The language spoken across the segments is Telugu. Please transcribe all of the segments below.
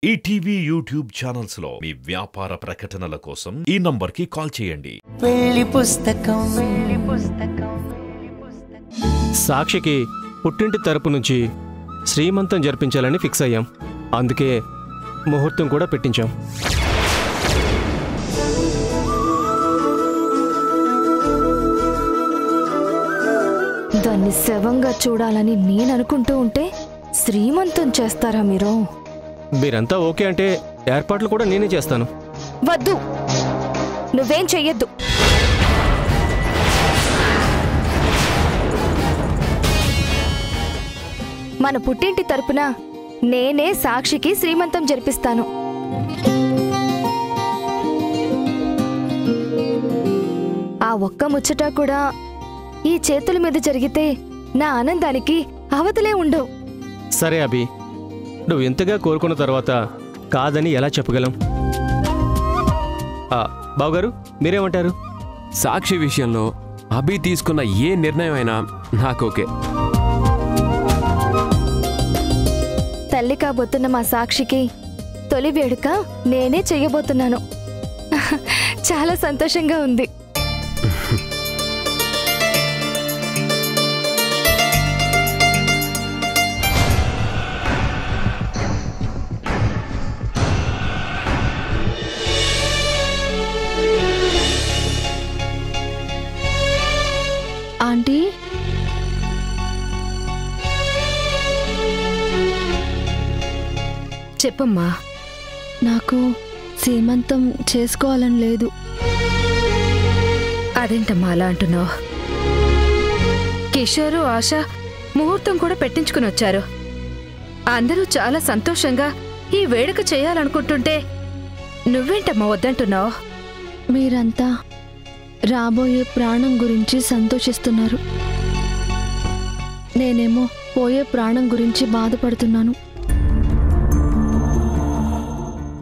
ఈటీవీ యూట్యూబ్ ఛానల్స్ లో మీ వ్యాపార ప్రకటనల కోసం ఈ నంబర్కి కాల్ చేయండి. సాక్షికి పుట్టింటి తరపు నుంచి శ్రీమంతం జరిపించాలని ఫిక్స్ అయ్యాం. అందుకే ముహూర్తం కూడా పెట్టించాం. దాన్ని శవంగా చూడాలని నేను అనుకుంటూ ఉంటే శ్రీమంతం చేస్తారా మీరు? మీరంతా ఓకే అంటే ఏర్పాట్లు కూడా నేనే చేస్తాను. వద్దు, నువ్వేం చెయ్యొద్దు. మన పుట్టింటి తరపున నేనే సాక్షికి శ్రీమంతం జరిపిస్తాను. ఆ ఒక్క ముచ్చట కూడా ఈ చేతుల మీద జరిగితే నా ఆనందానికి అవతలే ఉండవు. సరే అభి, నువ్వు ఎంతగా కోరుకున్న తర్వాత కాదని ఎలా చెప్పగలం? బావగారు మీరేమంటారు? సాక్షి విషయంలో అభి తీసుకున్న ఏ నిర్ణయం అయినా నాకు ఓకే. తల్లి కాబోతున్న మా సాక్షికి తొలి వేడుక నేనే చెయ్యబోతున్నాను. చాలా సంతోషంగా ఉంది. ఆంటీ, చెప్పమ్మా. నాకు సీమంతం చేసుకోవాలని లేదు. అదేంటమ్మా అలా అంటున్నావు? కిషోరు, ఆశ ముహూర్తం కూడా పెట్టించుకుని వచ్చారు. అందరూ చాలా సంతోషంగా ఈ వేడుక చేయాలనుకుంటుంటే నువ్వేంటమ్మా వద్దంటున్నావు? మీరంతా రాబోయే ప్రాణం గురించి సంతోషిస్తున్నారు, నేనేమో పోయే ప్రాణం గురించి బాధపడుతున్నాను.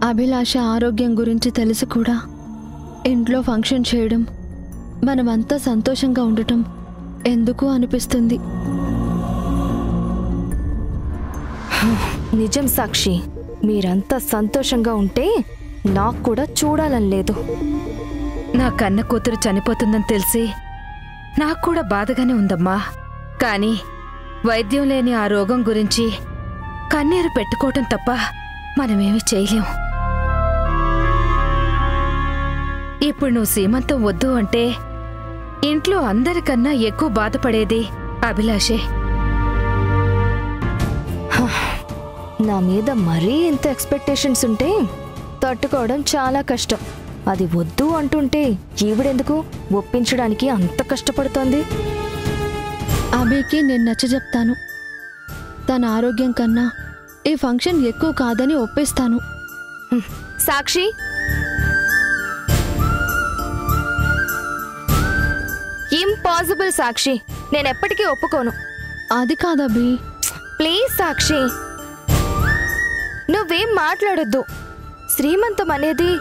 అభిలాష ఆరోగ్యం గురించి తెలిసి కూడా ఇంట్లో ఫంక్షన్ చేయడం, మనమంతా సంతోషంగా ఉండటం ఎందుకు అనిపిస్తుంది. నిజం సాక్షి, మీరంతా సంతోషంగా ఉంటే నాకు కూడా చూడాలని లేదు. నా కన్న కూతురు చనిపోతుందని తెలిసి నాకు కూడా బాధగానే ఉందమ్మా. కానీ వైద్యం లేని ఆ రోగం గురించి కన్నీరు పెట్టుకోవటం తప్ప మనమేమీ చేయలేం. ఇప్పుడు నువ్వు సీమంతం వద్దు అంటే ఇంట్లో అందరికన్నా ఎక్కువ బాధపడేది అభిలాషే. నా మీద మరీ ఇంత ఎక్స్పెక్టేషన్స్ ఉంటే తట్టుకోవడం చాలా కష్టం. అది వద్దు అంటుంటే ఈవిడెందుకు ఒప్పించడానికి అంత కష్టపడుతోంది? అభికి నేను నచ్చజెప్తాను. తన ఆరోగ్యం కన్నా ఈ ఫంక్షన్ ఎక్కువ కాదని ఒప్పిస్తాను. సాక్షి, ఇంపాసిబుల్ సాక్షి, నేనెప్పటికీ ఒప్పుకోను. అది కాదభి, ప్లీజ్ సాక్షి, నువ్వేం మాట్లాడొద్దు. శ్రీమంతం అనేది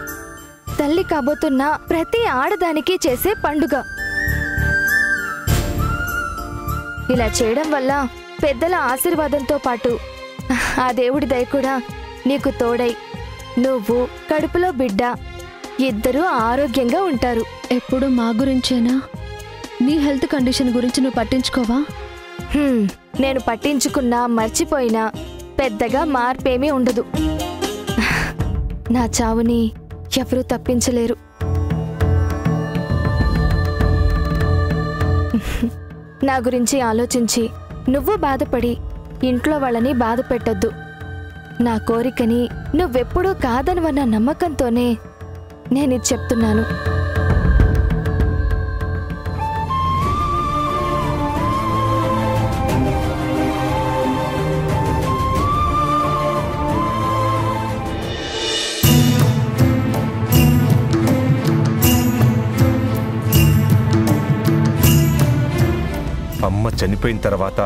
తల్లి కాబోతున్న ప్రతి ఆడదానికి చేసే పండుగ. ఇలా చేయడం వల్ల పెద్దల ఆశీర్వాదంతో పాటు ఆ దేవుడి దయ కూడా నీకు తోడై నువ్వు, కడుపులో బిడ్డ ఇద్దరూ ఆరోగ్యంగా ఉంటారు. ఎప్పుడు మా గురించేనా? నీ హెల్త్ కండిషన్ గురించి నువ్వు పట్టించుకోవా? నేను పట్టించుకున్నా మర్చిపోయినా పెద్దగా మార్పేమీ ఉండదు. నా చావుని ఎవరూ తప్పించలేరు. నా గురించి ఆలోచించి నువ్వు బాధపడి ఇంట్లో వాళ్ళని బాధ పెట్టొద్దు. నా కోరికని నువ్వెప్పుడూ కాదనవన్న నమ్మకంతోనే నేనిది చెప్తున్నాను. అమ్మ చనిపోయిన తర్వాత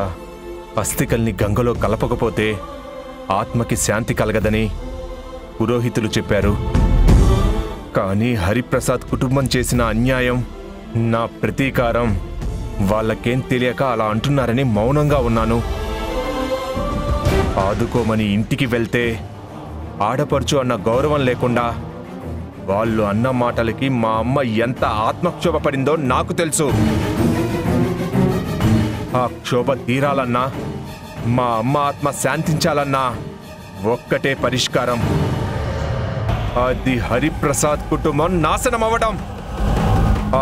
అస్థికల్ని గంగలో కలపకపోతే ఆత్మకి శాంతి కలగదని పురోహితులు చెప్పారు. కానీ హరిప్రసాద్ కుటుంబం చేసిన అన్యాయం, నా ప్రతీకారం వాళ్ళకేం తెలియక అలా అంటున్నారని మౌనంగా ఉన్నాను. ఆదుకోమని ఇంటికి వెళ్తే ఆడపడుచు అన్న గౌరవం లేకుండా వాళ్ళు అన్న మాటలకి మా అమ్మ ఎంత ఆత్మక్షోభ పడిందో నాకు తెలుసు. ఆ క్షోభ తీరాలన్నా, మా అమ్మ ఆత్మ శాంతించాలన్నా ఒక్కటే పరిష్కారం. అది హరిప్రసాద్ కుటుంబం నాశనం అవ్వడం.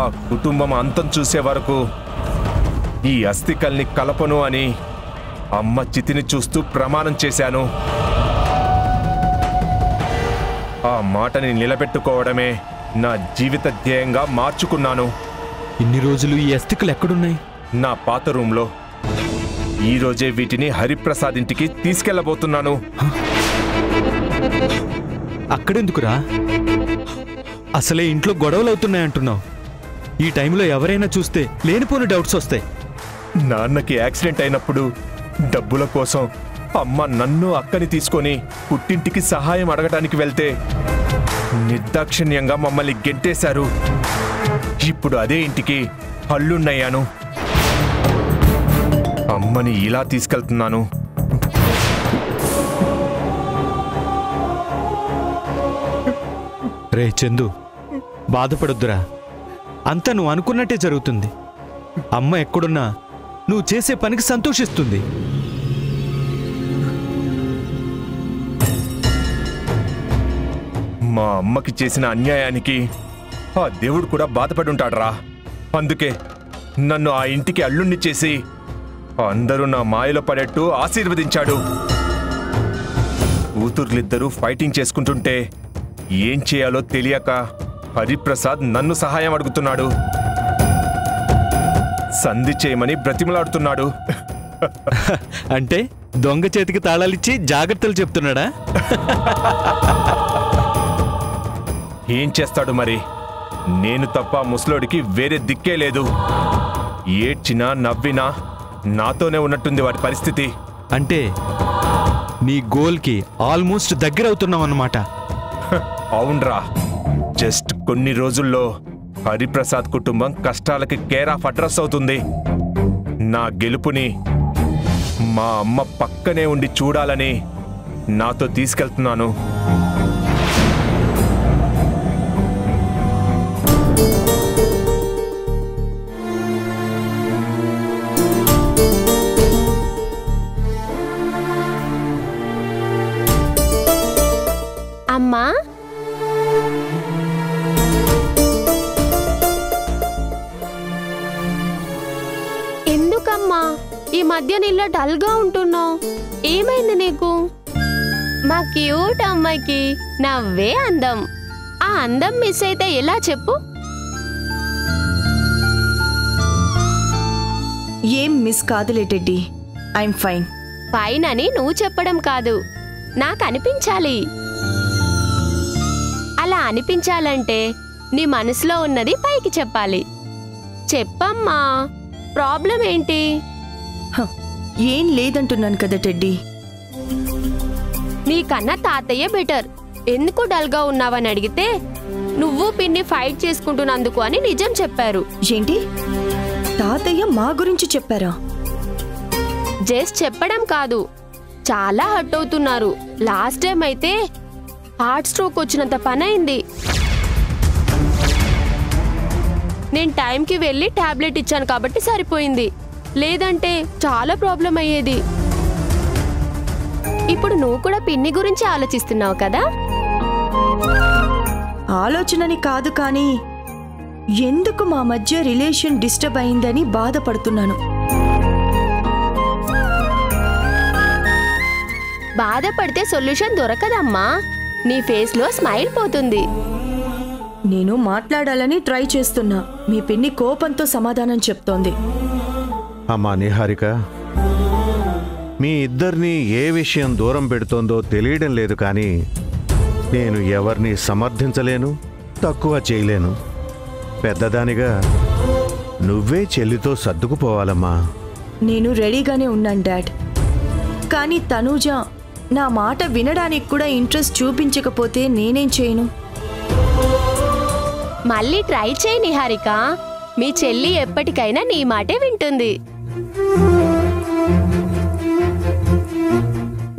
ఆ కుటుంబం అంతం చూసే వరకు ఈ అస్థికల్ని కలపను అని అమ్మ చితిని చూస్తూ ప్రమాణం చేశాను. ఆ మాటని నిలబెట్టుకోవడమే నా జీవిత ధ్యేయంగా మార్చుకున్నాను. ఇన్ని రోజులు ఈ అస్థికలు ఎక్కడున్నాయి? నా పాత రూంలో. ఈరోజే వీటిని హరిప్రసాద్ ఇంటికి తీసుకెళ్లబోతున్నాను. అక్కడెందుకురా? అసలే ఇంట్లో గొడవలు అవుతున్నాయంటున్నావు. ఈ టైంలో ఎవరైనా చూస్తే లేనిపోని డౌట్స్ వస్తాయి. నాన్నకి యాక్సిడెంట్ అయినప్పుడు డబ్బుల కోసం అమ్మ నన్ను అక్కని తీసుకొని పుట్టింటికి సహాయం అడగటానికి వెళ్తే నిర్దాక్షిణ్యంగా మమ్మల్ని గెంటేశారు. ఇప్పుడు అదే ఇంటికి అల్లున్నయ్యాను. అమ్మని ఇలా తీసుకెళ్తున్నాను. రే చందు, బాధపడొద్దురా. అంతా నువ్వు అనుకున్నట్టే జరుగుతుంది. అమ్మ ఎక్కడున్నా నువ్వు చేసే పనికి సంతోషిస్తుంది. మా అమ్మకి చేసిన అన్యాయానికి ఆ దేవుడు కూడా బాధపడి ఉంటాడురా. అందుకే నన్ను ఆ ఇంటికి అల్లుణ్ణి చేసి అందరూ నా మాయలో పడేట్టు ఆశీర్వదించాడు. కూతుర్లిద్దరూ ఫైటింగ్ చేసుకుంటుంటే ఏం చేయాలో తెలియక హరిప్రసాద్ నన్ను సహాయం అడుగుతున్నాడు. సంధి చేయమని బ్రతిమలాడుతున్నాడు. అంటే దొంగ చేతికి తాళాలిచ్చి జాగ్రత్తలు చెప్తున్నాడా? ఏం చేస్తాడు మరి? నేను తప్ప ముసలోడికి వేరే దిక్కే లేదు. ఏడ్చినా నవ్వినా నాతోనే ఉన్నట్టుంది వాడి పరిస్థితి. అంటే నీ గోల్కి ఆల్మోస్ట్ దగ్గర అవుతున్నావు అన్నమాట. అవునరా. జస్ట్ కొన్ని రోజుల్లో హరిప్రసాద్ కుటుంబం కష్టాలకి కేర్ ఆఫ్ అడ్రస్ అవుతుంది. నా గెలుపుని మా అమ్మ పక్కనే ఉండి చూడాలని నాతో తీసుకెళ్తున్నాను. అమ్మా, ఎందుకమ్మా ఈ మధ్య నీళ్ళ డల్గా ఉంటున్నావు? ఏమైంది నీకు? మా క్యూట్ అమ్మాయికి నవ్వే అందం. ఆ అందం మిస్ అయితే ఎలా చెప్పు? ఏం మిస్ కాదులే టెడ్డీ, ఐఎమ్ ఫైన్. ఫైన్ అని నువ్వు చెప్పడం కాదు, నాకు అనిపించాలి. అలా అనిపించాలంటే నీ మనసులో ఉన్నది పైకి చెప్పాలి. చెప్పమ్మా, ప్రాబ్లం ఏంటి? ఏం లేదంటున్నాను కదా టెడ్డీ. నీకన్నా తాతయ్య బెటర్. ఎందుకు డల్గా ఉన్నావని అడిగితే నువ్వు పిన్ని ఫైట్ చేసుకుంటున్నందుకు అని నిజం చెప్పారు. ఏంటి? తాతయ్య మా గురించి చెప్పారా? జస్ట్ చెప్పడం కాదు, చాలా హర్ట్ అవుతున్నారు. లాస్ట్ టైం అయితే హార్ట్ స్ట్రోక్ వచ్చినంత పని అయింది. నేను టైంకి వెళ్ళి టాబ్లెట్ ఇచ్చాను కాబట్టి సరిపోయింది, లేదంటే చాలా ప్రాబ్లం అయ్యేది. ఇప్పుడు నువ్వు కూడా పిన్ని గురించి ఆలోచిస్తున్నావు కదా? ఆలోచనని కాదు, కానీ ఎందుకు మా మధ్య రిలేషన్ డిస్టర్బ్ అయిందని బాధపడుతున్నాను. బాధపడితే సొల్యూషన్ దొరకదమ్మా. నీ ఫేస్లో స్మైల్ పోతుంది. నేను మాట్లాడాలని ట్రై చేస్తున్నా, మీ పిన్ని కోపంతో సమాధానం చెప్తోంది. అమ్మా నిహారిక, మీ ఇద్దరిని ఏ విషయం దూరం పెడుతోందో తెలియడం లేదు, కానీ నేను ఎవరిని సమర్థించలేను, తక్కువ చేయలేను. పెద్దదానిగా నువ్వే చెల్లితో సర్దుకుపోవాలమ్మా. నేను రెడీగానే ఉన్నాను డాడ్, కానీ తనూజ నా మాట వినడానికి కూడా ఇంట్రెస్ట్ చూపించకపోతే నేనేం చేయను? మళ్ళీ ట్రై చేయి నిహారిక. మీ చెల్లి ఎప్పటికైనా నీ మాటే వింటుంది.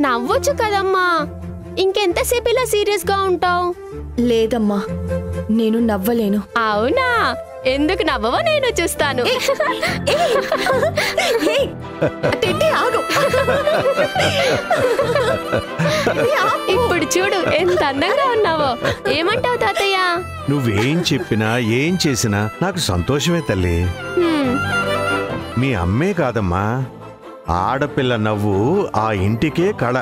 నవ్వొచ్చు కదమ్మా, ఇంకెంతసేపు ఇలా సీరియస్ గా ఉంటావు? లేదమ్మా, నేను నవ్వలేను. అవునా? ఎందుకు నవ్వవో నేను చూస్తాను. ఇప్పుడు చూడు ఎంత అందంగా ఉన్నావో. ఏమంటావు తాతయ్య? నువ్వేం చెప్పినా ఏం చేసినా నాకు సంతోషమే తల్లి. మీ అమ్మే కాదమ్మా, ఆడపిల్ల నవ్వు ఆ ఇంటికే కళ.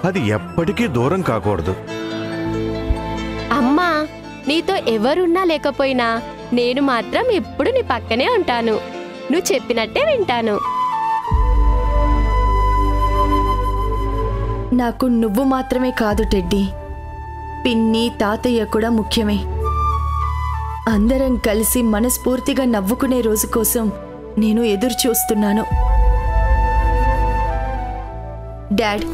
అది ఎప్పటికీ దూరం కాకూడదు. అమ్మా, నీతో ఎవరున్నా లేకపోయినా నేను మాత్రం ఎప్పుడు నీ పక్కనే ఉంటాను. నువ్వు చెప్పినట్టే వింటాను. నాకు నువ్వు మాత్రమే కాదు టెడ్డీ, పిన్ని తాతయ్య కూడా ముఖ్యమే. అందరం కలిసి మనస్ఫూర్తిగా నవ్వుకునే రోజు కోసం నేను ఎదురు చూస్తున్నాను. డాడ్,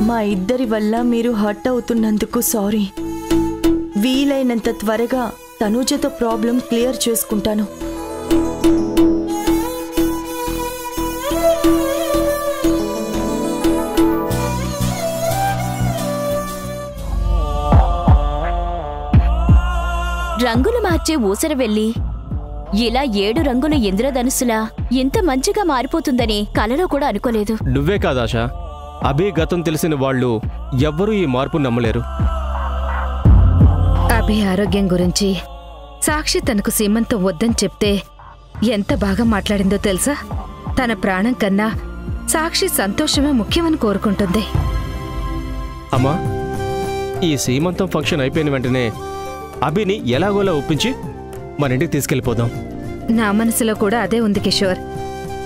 మా ఇద్దరి వల్ల మీరు హర్ట్ అవుతున్నందుకు సారీ. వీలైనంత త్వరగా తనూజతో ప్రాబ్లం క్లియర్ చేసుకుంటాను. రంగులు మార్చే ఊసర వెళ్ళి ఇలా 7 రంగుల ఇంద్రధనుస్సులా ఇంత మంచిగా మారిపోతుందని కలలో కూడా అనుకోలేదు. నువ్వే కాదాశా, అభి గతం తెలిసిన వాళ్ళు ఎవ్వరూ ఈ మార్పు నమ్మలేరు. అభి ఆరోగ్యం గురించి సాక్షి తనకు సీమంతో వద్దని చెప్తే ఎంత బాగా మాట్లాడిందో తెలుసా? తన ప్రాణం కన్నా సాక్షి సంతోషమే ముఖ్యమని కోరుకుంటుంది. అమ్మా, ఈ సీమంతం ఫంక్షన్ అయిపోయిన వెంటనే అభిని ఎలాగోలా ఒప్పించి మన ఇంటికి తీసుకెళ్ళిపోదాం. నా మనసులో కూడా అదే ఉంది కిషోర్.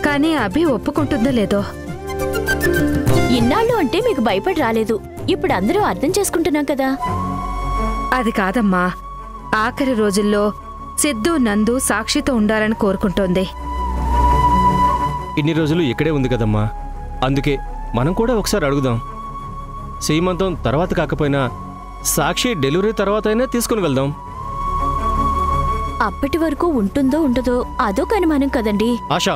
కానీ అభి ఒప్పుకుంటుందో లేదో. ఇన్నాళ్ళు అంటే మీకు భయపడి రాలేదు, ఇప్పుడు అందరూ అర్థం చేసుకుంటున్నాం కదా. అది కాదమ్మా, ఆఖరి రోజుల్లో సిద్ధు నందు సాక్షితో ఉండాలని కోరుకుంటోంది. ఇన్ని రోజులు ఇక్కడే ఉంది కదమ్మా, అందుకే మనం కూడా ఒకసారి అడుగుదాం. సీమంతం తర్వాత కాకపోయినా సాక్షి డెలివరీ తర్వాత అయినా తీసుకుని వెళ్దాం. అప్పటి వరకు ఉంటుందో ఉండదో అదొక అనుమానం కదండి. ఆశా,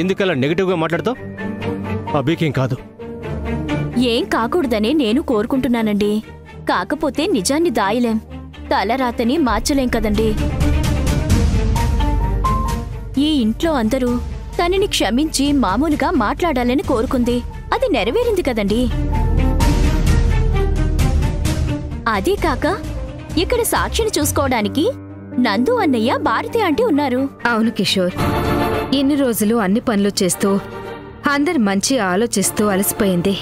ఎందుకలా నెగటివ్గా మాట్లాడతావు? అభికేం కాదు. ఏం కాకూడదనే నేను కోరుకుంటున్నానండి. కాకపోతే నిజాన్ని దాయలేం, తలరాతని మార్చలేం కదండి. ఈ ఇంట్లో అందరూ తనని క్షమించి మామూలుగా మాట్లాడాలని కోరుకుంది. అది నెరవేరింది కదండి. అదే కాక ఇక్కడ సాక్షిని చూసుకోవడానికి నందు అన్నయ్య భారతి ఆంటీ ఉన్నారు. అవును కిషోర్, ఇన్ని రోజులు అన్ని పనులు చేస్తూ అందరి మంచి ఆలోచిస్తూ అలసిపోయింది.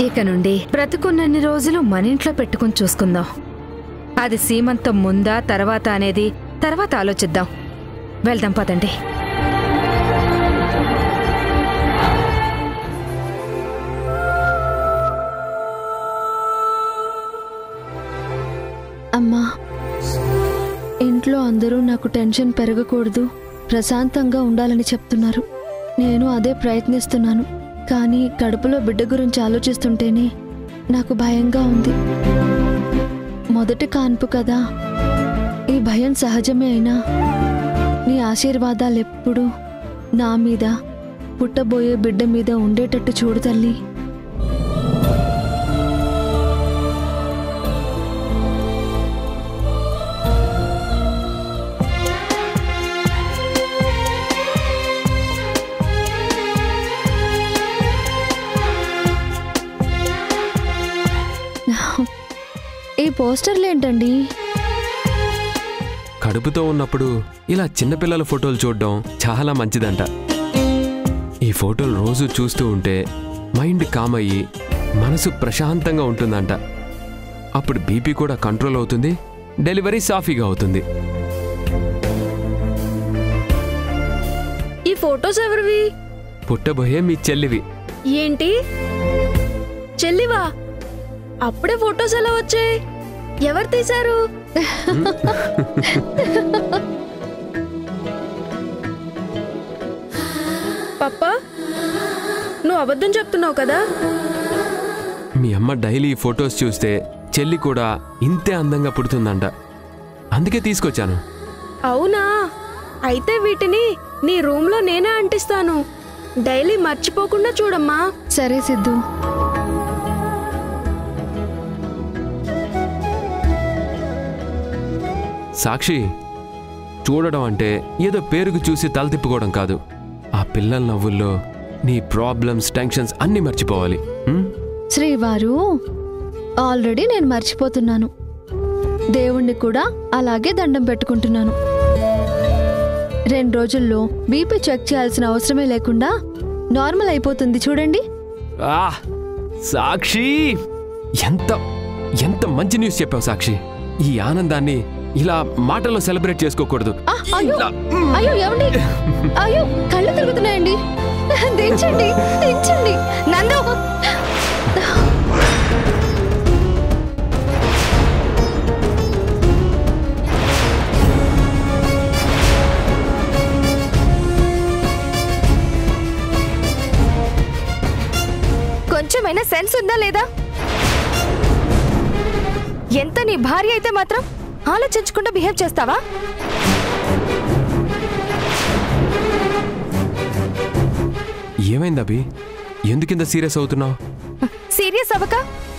ఇక నుండి బ్రతుకున్నన్ని రోజులు మన ఇంట్లో పెట్టుకుని చూసుకుందాం. అది సీమంతం ముందా తర్వాత అనేది తర్వాత ఆలోచిద్దాం. వెళ్దాం పదండి. అమ్మా, ఇంట్లో అందరూ నాకు టెన్షన్ పెరగకూడదు, ప్రశాంతంగా ఉండాలని చెప్తున్నారు. నేను అదే ప్రయత్నిస్తున్నాను. కానీ కడుపులో బిడ్డ గురించి ఆలోచిస్తుంటేనే నాకు భయంగా ఉంది. మొదటి కాన్పు కదా, ఈ భయం సహజమే. అయినా నీ ఆశీర్వాదాలు ఎప్పుడూ నా మీద, పుట్టబోయే బిడ్డ మీద ఉండేటట్టు చూడు తల్లి. ఈ పోస్టర్లు ఏంటండి? కడుపుతో ఉన్నప్పుడు ఇలా చిన్నపిల్లల ఫోటోలు చూడడం చాలా మంచిదంట. ఈ ఫోటోలు రోజు చూస్తూ ఉంటే మైండ్ కామ్ అయ్యి మనసు ప్రశాంతంగా ఉంటుందంట. అప్పుడు బీపీ కూడా కంట్రోల్ అవుతుంది, డెలివరీ సాఫీగా అవుతుంది. ఈ ఫోటోస్ ఎవరివి? పుట్టబోయే మీ చెల్లివి. ఏంటి, చెల్లివా? అప్పుడే ఫోటోస్ ఎలా వచ్చాయి? ఎవరు తీశారు? పప్పా, నువ్వు అబద్ధం చెప్తున్నావు కదా? మీ అమ్మ డైలీ ఫొటోస్ చూస్తే చెల్లి కూడా ఇంతే అందంగా పుడుతుందంట. అందుకే తీసుకొచ్చాను. అవునా? అయితే వీటిని నీ రూమ్లో నేనే అంటిస్తాను. డైలీ మర్చిపోకుండా చూడమ్మా. సరే సిద్ధు. సాక్షి, చూడడం అంటే ఏదో పేరుకు చూసి తల తిప్పుకోవడం కాదు. ఆ పిల్లల నవ్వుల్లో నీ ప్రాబ్లమ్స్, టెన్షన్స్ అన్నీ మర్చిపోవాలి. శ్రీవారు, ఆల్రెడీ నేను మర్చిపోతున్నాను. దేవుణ్ణి కూడా అలాగే దండం పెట్టుకుంటున్నాను. 2 రోజుల్లో బీపీ చెక్ చేయాల్సిన అవసరమే లేకుండా నార్మల్ అయిపోతుంది చూడండి. సాక్షి, ఎంత ఎంత మంచి న్యూస్ చెప్పావు సాక్షి. ఈ ఆనందాన్ని ఇలా మాటల్లో సెలబ్రేట్ చేసుకోకూడదు. అయ్యో అయ్యో ఏమండి, అయ్యో కళ్ళు తిరుగుతున్నాయండి. దించండి దించండి. నందు, కొంచెమైనా సెన్స్ ఉందా లేదా? ఎంత నీ భార్య అయితే మాత్రం ఆలోచించకుండా బిహేవ్ చేస్తావా? ఏమైంది అభి? ఎందుకింత సీరియస్ అవుతున్నావు? సీరియస్ అవ్వక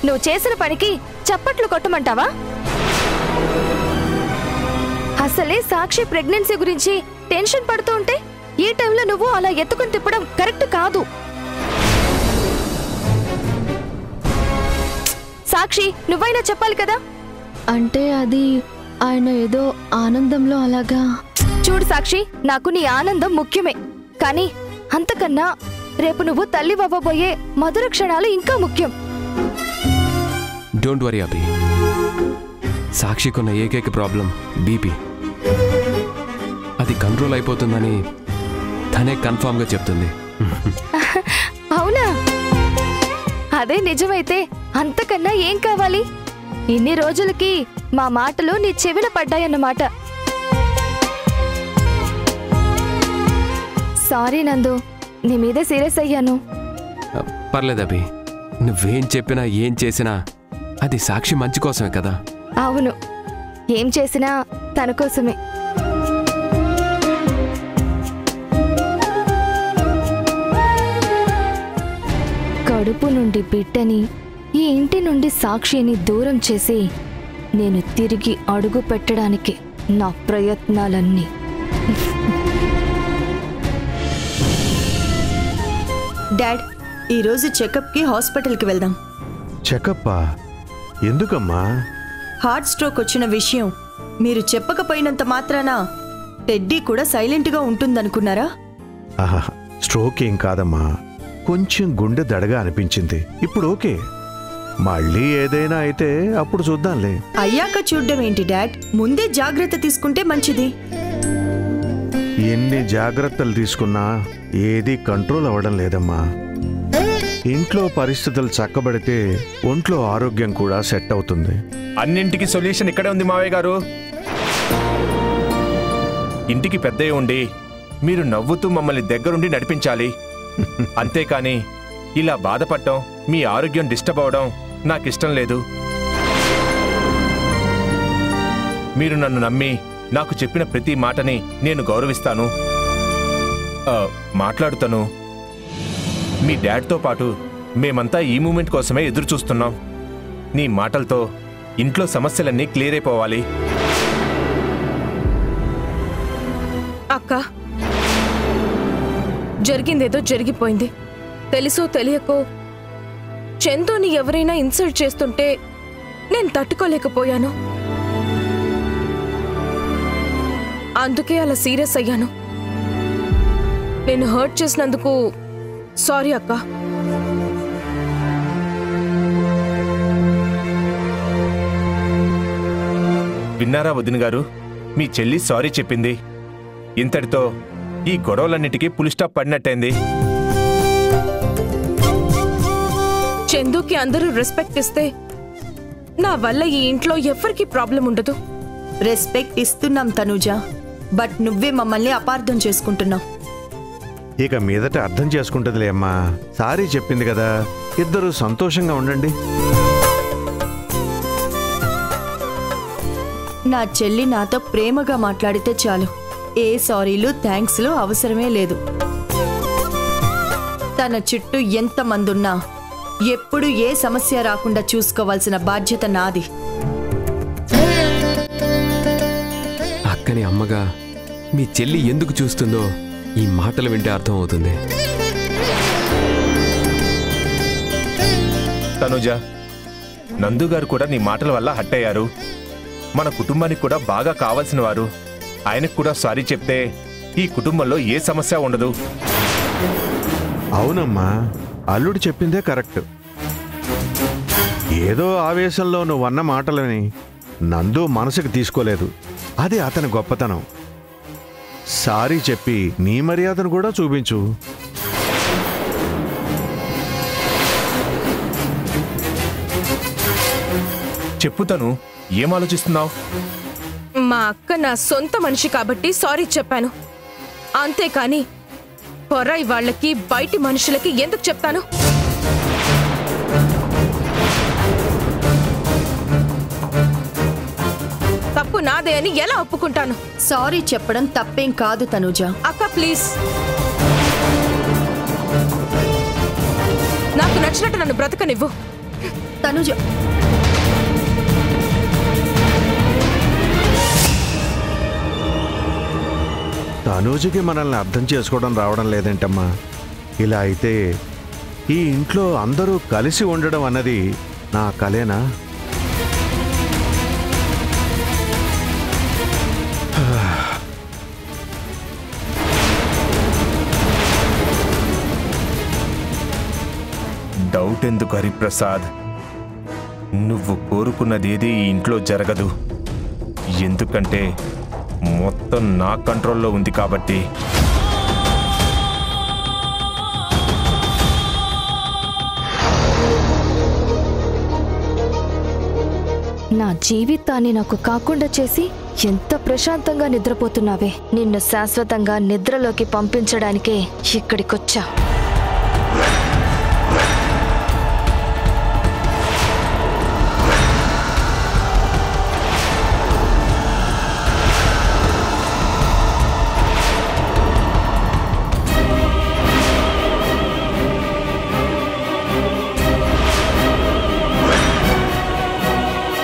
నువ్వు చేసిన పనికి చప్పట్లు కొట్టమంటావా? అసలే సాక్షి ప్రెగ్నెన్సీ గురించి టెన్షన్ పడుతూ ఉంటే ఈ టైంలో నువ్వు అలా ఎత్తుకుని తిప్పడం కరెక్ట్ కాదు. సాక్షి, నువ్వైనా చెప్పాలి కదా. అంటే అది ఆయన ఏదో ఆనందంలో అలాగా. చూడు సాక్షి, నాకు నీ ఆనందం ముఖ్యమే, కానీ అంతకన్నా రేపు నువ్వు తల్లి అవ్వబోయే మధుర క్షణాలు ఇంకా ముఖ్యం. డోంట్ వరీ అభి. సాక్షికున్న ఏకైక ప్రాబ్లం బీపీ. అది కంట్రోల్ అయిపోతుందని తనే కన్ఫామ్గా చెప్తుంది. అవునా? అదే నిజమైతే అంతకన్నా ఏం కావాలి? ఇన్ని రోజులకి మా మాటలు నీ చెవిన పడ్డాయన్నమాట. సారీ నందు, నీ మీద సీరియస్ అయ్యాను. పర్లేదు అభి, నువ్వేం చెప్పినా ఏం చేసినా అది సాక్షి మంచి కోసమే కదా. అవును, ఏం చేసినా తన కోసమే. కడుపు నుండి బిడ్డని, ఈ ఇంటి నుండి సాక్షిని దూరం చేసి నేను తిరిగి అడుగు పెట్టడానికి నా ప్రయత్నాలన్నీ. డాడ్, ఈరోజు చెకప్కి హాస్పిటల్కి వెళ్దాం. చెకప్పా? ఎందుకమ్మా? హార్ట్ స్ట్రోక్ వచ్చిన విషయం మీరు చెప్పకపోయినంత మాత్రాన టెడ్డీ కూడా సైలెంట్గా ఉంటుందనుకున్నారా? ఆహా, స్ట్రోక్ ఏం కాదమ్మా, కొంచెం గుండె దడగా అనిపించింది. ఇప్పుడు ఓకే. మళ్ళీ ఏదైనా అయితే అప్పుడు చూద్దాంలే. అయ్యాక చూడ్డం ఏంటి డాడ్? ముందే జాగ్రత్త తీసుకుంటే మంచిది. ఎన్ని జాగ్రత్తలు తీసుకున్నా ఏది కంట్రోల్ అవ్వడం లేదమ్మా. ఇంట్లో పరిస్థితులు చక్కబడితే ఒంట్లో ఆరోగ్యం కూడా సెట్ అవుతుంది. అన్నింటికి సొల్యూషన్ ఇక్కడే ఉంది మావయ్య గారు. ఇంటికి పెద్దయ్య ఉండి మీరు నవ్వుతూ మమ్మల్ని దగ్గరుండి నడిపించాలి. అంతేకాని ఇలా బాధపడటం, మీ ఆరోగ్యం డిస్టర్బ్ అవడం నాకిష్టం లేదు. మీరు నన్ను నమ్మి నాకు చెప్పిన ప్రతి మాటని నేను గౌరవిస్తాను, మాట్లాడుతాను. మీ డాడ్తో పాటు మేమంతా ఈ మూమెంట్ కోసమే ఎదురు చూస్తున్నాం. నీ మాటలతో ఇంట్లో సమస్యలన్నీ క్లియర్ అయిపోవాలి. అక్క, జరిగిందేదో జరిగిపోయింది. తెలుసో తెలియకో చందుని ఎవరైనా ఇన్సల్ట్ చేస్తుంటే నేను తట్టుకోలేకపోయాను. అందుకే అలా సీరియస్ అయ్యాను. నేను హర్ట్ చేసినందుకు సారీ అక్క. విన్నారా వదిన గారు? మీ చెల్లి సారీ చెప్పింది. ఇంతటితో ఈ గొడవలన్నిటికీ పులి స్టాప్ పడినట్టయింది. చందుకి అందరూ రెస్పెక్ట్ ఇస్తే నా వల్ల ఈ ఇంట్లో ఎవరికి ప్రాబ్లం ఉండదు. రెస్పెక్ట్ ఇస్తున్నాం తనుజ, బట్ నువ్వే మమ్మల్ని అపార్థం చేసుకుంటున్నావు. ఇక మీదట అర్థం చేసుకుంటుందిలే అమ్మా. సారీ చెప్పింది కదా, ఇద్దరు సంతోషంగా ఉండండి. నా చెల్లి నాతో ప్రేమగా మాట్లాడితే చాలు. ఏ సారీలు థ్యాంక్స్లు అవసరమే లేదు. తన చుట్టూ ఎంతమందున్నా ఎప్పుడు ఏ సమస్య రాకుండా చూసుకోవాల్సిన బాధ్యత నాది. అక్కని అమ్మగా మీ చెల్లి ఎందుకు చూస్తుందో ఈ మాటలు వింటే అర్థం అవుతుంది. తనుజ, నందు గారు కూడా నీ మాటల వల్ల హట్ అయ్యారు. మన కుటుంబానికి కూడా బాగా కావాల్సిన వారు. ఆయనకు కూడా సారీ చెప్తే ఈ కుటుంబంలో ఏ సమస్య ఉండదు. అవునమ్మా, అల్లుడు చెప్పిందే కరెక్ట్. ఏదో ఆవేశంలో నువ్వన్న మాటలని నందు మనసుకు తీసుకోలేదు. అది అతని గొప్పతనం. సారీ చెప్పి నీ మర్యాదను కూడా చూపించు. చెప్పుతాను, ఏం ఆలోచిస్తున్నావు? మా అక్క నా సొంత మనిషి కాబట్టి సారీ చెప్పాను. అంతేకాని పొరాయి వాళ్ళకి బయటి మనుషులకి ఎందుకు చెప్తాను? తప్పు నాదే అని ఎలా ఒప్పుకుంటాను? సారీ చెప్పడం తప్పేం కాదు తనుజ. అక్క ప్లీజ్, నాకు నచ్చినట్టు నన్ను బ్రతకనివ్వు. తనుజ, తనూజకి మనల్ని అర్థం చేసుకోవడం రావడం లేదేంటమ్మా? ఇలా అయితే ఈ ఇంట్లో అందరూ కలిసి ఉండడం అన్నది నా కలేనా? డౌట్ ఎందుకు హరిప్రసాద్? నువ్వు కోరుకున్నదేది ఈ ఇంట్లో జరగదు. ఎందుకంటే మొత్తం నా కంట్రోల్లో ఉంది కాబట్టి. నా జీవితాన్ని నాకు కాకుండా చేసి ఎంత ప్రశాంతంగా నిద్రపోతున్నావే. నిన్ను శాశ్వతంగా నిద్రలోకి పంపించడానికే ఇక్కడికొచ్చా.